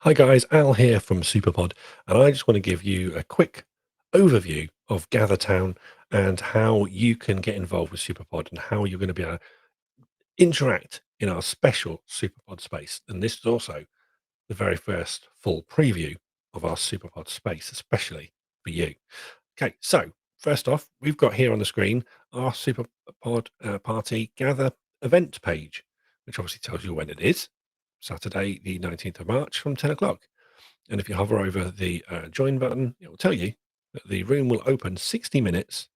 Hi guys, Al here from SuperPod, and I just want to give you a quick overview of Gather.town and how you can get involved with SuperPod and how you're going to be able to interact in our special SuperPod space. And this is also the very first full preview of our SuperPod space, especially for you. Okay, so first off, we've got here on the screen our SuperPod Party Gather event page, which obviously tells you when it is. Saturday, the 19th of March from 10 o'clock. And if you hover over the join button, it will tell you that the room will open 60 minutes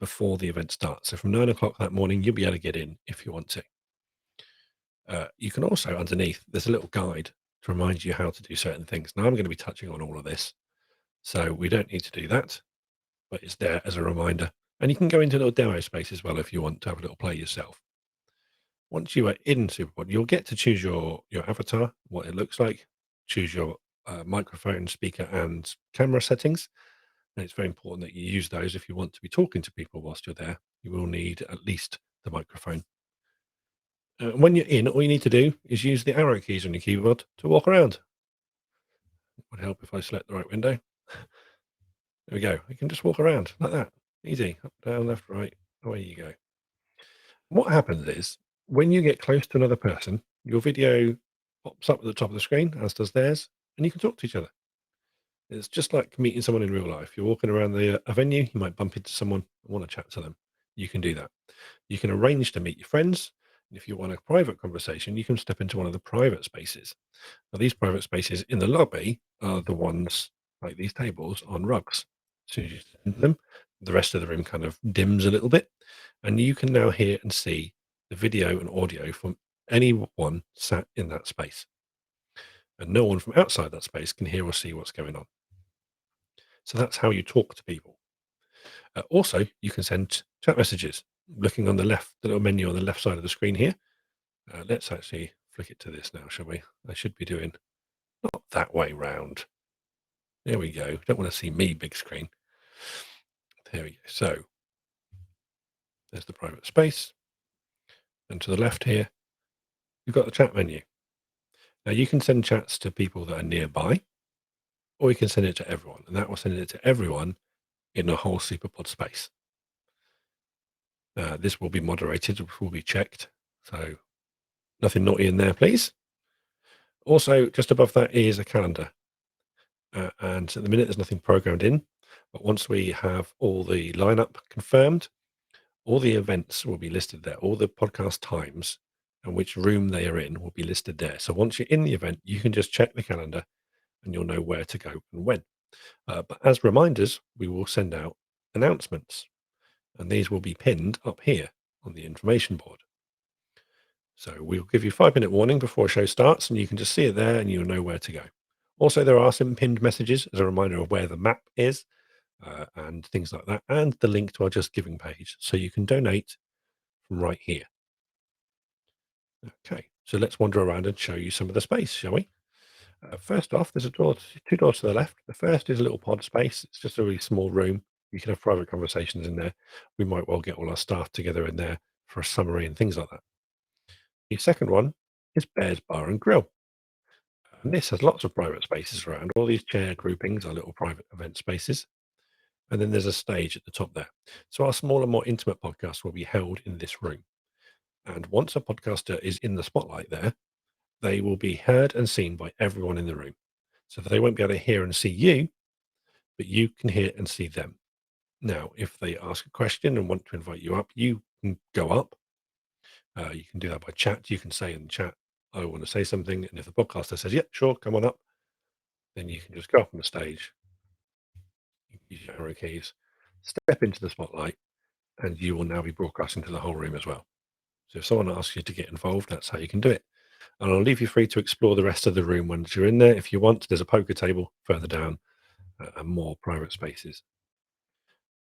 before the event starts. So from 9 o'clock that morning, you'll be able to get in if you want to. You can also, underneath, there's a little guide to remind you how to do certain things. Now, I'm going to be touching on all of this, so we don't need to do that, but it's there as a reminder. And you can go into a little demo space as well if you want to have a little play yourself. Once you are in SuperPod, you'll get to choose your avatar, what it looks like, choose your microphone, speaker, and camera settings. And it's very important that you use those if you want to be talking to people whilst you're there. You will need at least the microphone. When you're in, all you need to do is use the arrow keys on your keyboard to walk around. It would help if I select the right window. There we go. You can just walk around like that. Easy. Up, down, left, right. Away you go. What happens is when you get close to another person, your video pops up at the top of the screen, as does theirs, and you can talk to each other. It's just like meeting someone in real life. You're walking around a venue, you might bump into someone and want to chat to them. You can do that. You can arrange to meet your friends. And if you want a private conversation, you can step into one of the private spaces. Now, these private spaces in the lobby are the ones like these tables on rugs. As soon as you step into them, the rest of the room kind of dims a little bit. And you can now hear and see the video and audio from anyone sat in that space. And no one from outside that space can hear or see what's going on. So that's how you talk to people. Also, you can send chat messages. Looking on the left, the little menu on the left side of the screen here. Let's actually flick it to this now, shall we? I should be doing not that way round. There we go. Don't want to see me big screen. There we go. So there's the private space. And to the left here, you've got the chat menu. Now you can send chats to people that are nearby, or you can send it to everyone, and that will send it to everyone in the whole SuperPod space. This will be moderated, will be checked. So nothing naughty in there, please. Also, just above that is a calendar. And at the minute, there's nothing programmed in. But once we have all the lineup confirmed, all the events will be listed there. All the podcast times and which room they are in will be listed there. So once you're in the event, you can just check the calendar and you'll know where to go and when. But as reminders, we will send out announcements. And these will be pinned up here on the information board. So we'll give you 5-minute warning before a show starts, and you can just see it there and you'll know where to go. Also, there are some pinned messages as a reminder of where the map is and things like that, and the link to our Just Giving page. So you can donate from right here. Okay, so let's wander around and show you some of the space, shall we? First off, there's two doors to the left. The first is a little pod space. It's just a really small room. You can have private conversations in there. We might well get all our staff together in there for a summary and things like that. The second one is Bear's Bar and Grill. And this has lots of private spaces around. All these chair groupings are little private event spaces. And then there's a stage at the top there. So our smaller, more intimate podcasts will be held in this room. And once a podcaster is in the spotlight there, they will be heard and seen by everyone in the room. So they won't be able to hear and see you, but you can hear and see them. Now, if they ask a question and want to invite you up, you can go up. You can do that by chat. You can say in the chat, I want to say something. And if the podcaster says, yeah, sure, come on up, then you can just go up on the stage, use your arrow keys, step into the spotlight, and you will now be broadcasting to the whole room as well. So if someone asks you to get involved, that's how you can do it. And I'll leave you free to explore the rest of the room once you're in there. If you want, there's a poker table further down and more private spaces.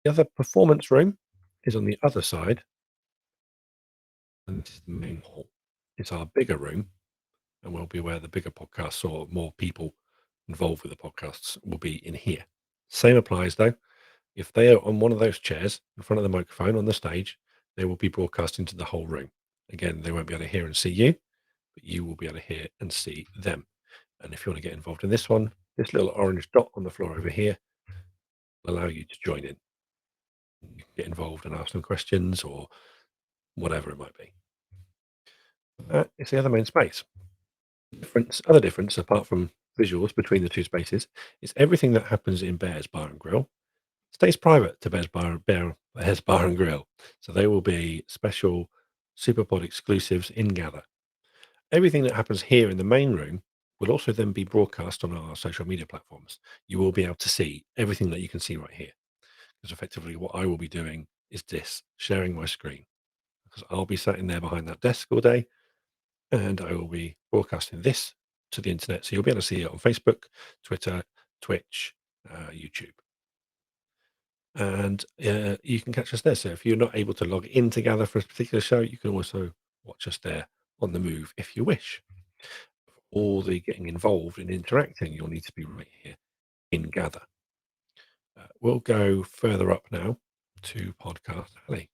The other performance room is on the other side, and this is the main hall. It's our bigger room, and will be where the bigger podcasts or more people involved with the podcasts will be in here. Same applies though. If they are on one of those chairs in front of the microphone on the stage, they will be broadcasting to the whole room. Again, they won't be able to hear and see you, but you will be able to hear and see them. And if you want to get involved in this one, this little orange dot on the floor over here will allow you to join in. You can get involved and ask them questions or whatever it might be. It's the other main space. Other difference, apart from visuals between the two spaces, is everything that happens in Bear's Bar and Grill stays private to Bear's Bar and Grill. So they will be special SuperPod exclusives in Gather. Everything that happens here in the main room will also then be broadcast on our social media platforms. You will be able to see everything that you can see right here. Because effectively, what I will be doing is this, sharing my screen. Because I'll be sat in there behind that desk all day, and I will be broadcasting this to the internet. So you'll be able to see it on Facebook, Twitter, Twitch, YouTube. And you can catch us there. So if you're not able to log in together for a particular show, you can also watch us there on the move if you wish. All the getting involved and interacting, you'll need to be right here in Gather. We'll go further up now to Podcast Alley.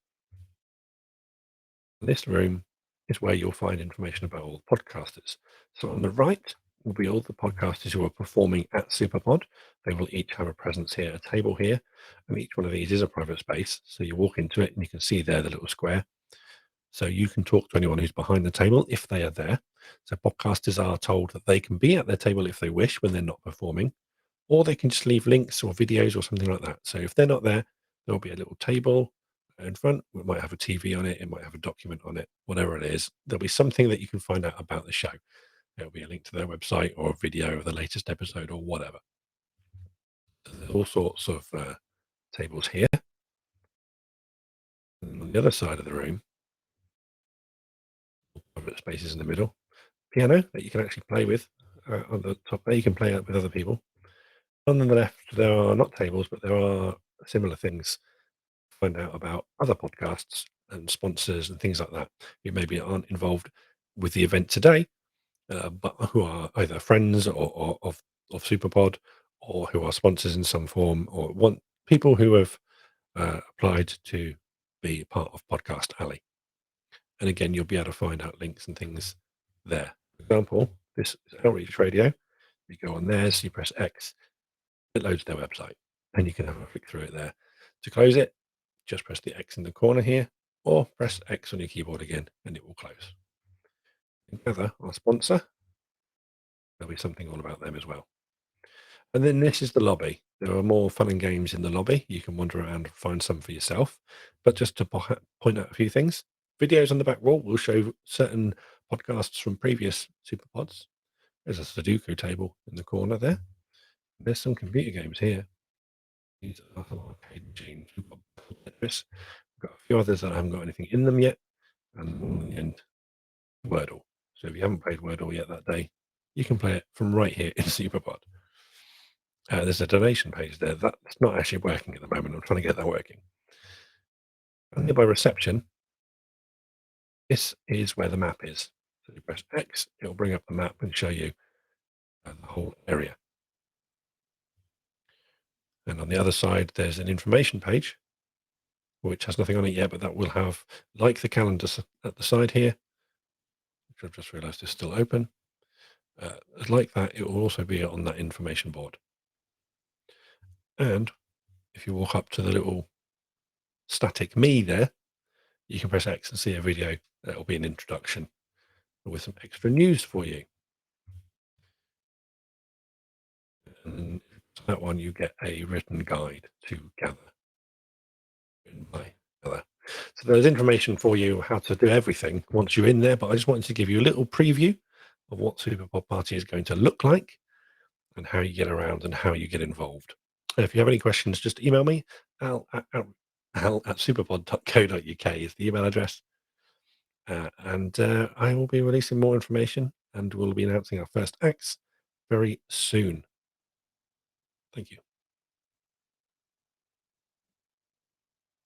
This room is where you'll find information about all the podcasters. So on the right will be all the podcasters who are performing at SuperPod. They will each have a presence here, a table here, and each one of these is a private space. So you walk into it and you can see there the little square. So you can talk to anyone who's behind the table if they are there. So podcasters are told that they can be at their table if they wish when they're not performing, or they can just leave links or videos or something like that. So if they're not there, there'll be a little table in front. It might have a TV on it. It might have a document on it, whatever it is. There'll be something that you can find out about the show. There'll be a link to their website or a video of the latest episode or whatever. There's all sorts of tables here. And on the other side of the room, private spaces in the middle, piano that you can actually play with on the top there. You can play it with other people. On the left, there are not tables, but there are similar things. Find out about other podcasts and sponsors and things like that who maybe aren't involved with the event today, but who are either friends or of SuperPod, or who are sponsors in some form, or want people who have applied to be part of Podcast Alley. And again, you'll be able to find out links and things there. For example, this is Outreach Radio. You go on there, so you press X, it loads their website, and you can have a flick through it there. To close it, just press the X in the corner here, or press X on your keyboard again, and it will close. Together, our sponsor, there'll be something all about them as well. And then this is the lobby. There are more fun and games in the lobby. You can wander around and find some for yourself. But just to point out a few things, videos on the back wall will show certain podcasts from previous SuperPods. There's a Sudoku table in the corner there. There's some computer games here. These are some arcade machines. We've got Tetris. We've got a few others that I haven't got anything in them yet. And in the end, Wordle. So if you haven't played Wordle yet that day, you can play it from right here in SuperPod. There's a donation page there. That's not actually working at the moment. I'm trying to get that working. And nearby reception, this is where the map is. So you press X, it'll bring up the map and show you the whole area. And on the other side, there's an information page, which has nothing on it yet, but that will have, like the calendar at the side here, which I've just realized is still open. Like that, it will also be on that information board. And if you walk up to the little static me there, you can press X and see a video that will be an introduction with some extra news for you. And that one, you get a written guide to Gather. Written by Gather. So there's information for you how to do everything once you're in there, but I just wanted to give you a little preview of what SuperPod Party is going to look like and how you get around and how you get involved. And if you have any questions, just email me, al at superpod.co.uk is the email address. And I will be releasing more information and we'll be announcing our first acts very soon. Thank you.